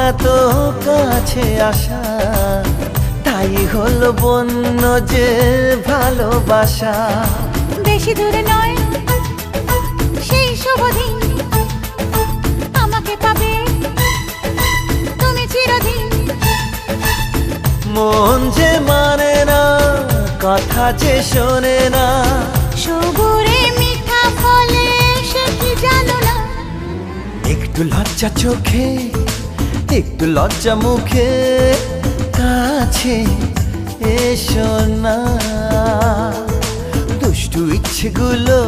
এত কাছে আসা, তাই হলো বন্য যে ভালোবাসা। বেশি দূরে নয় সেই শুভ দিন, আমাকে পাবে তুমি চিরদিন। মন যে মানে না, কথা যে শোনে না, সবুরে মিঠা ফলে সে কি জানো না। একটু লজ্জা চোখে, একটু লজ্জা মুখে, কাছে এসো না। দুষ্টু ইচ্ছেগুলো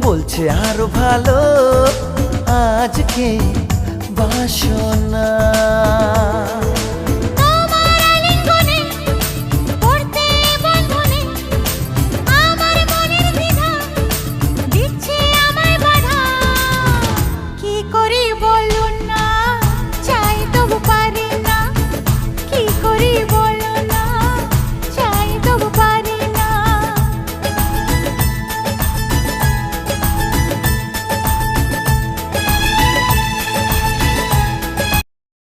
বলছে আরো ভালো, আজকে বাসনা।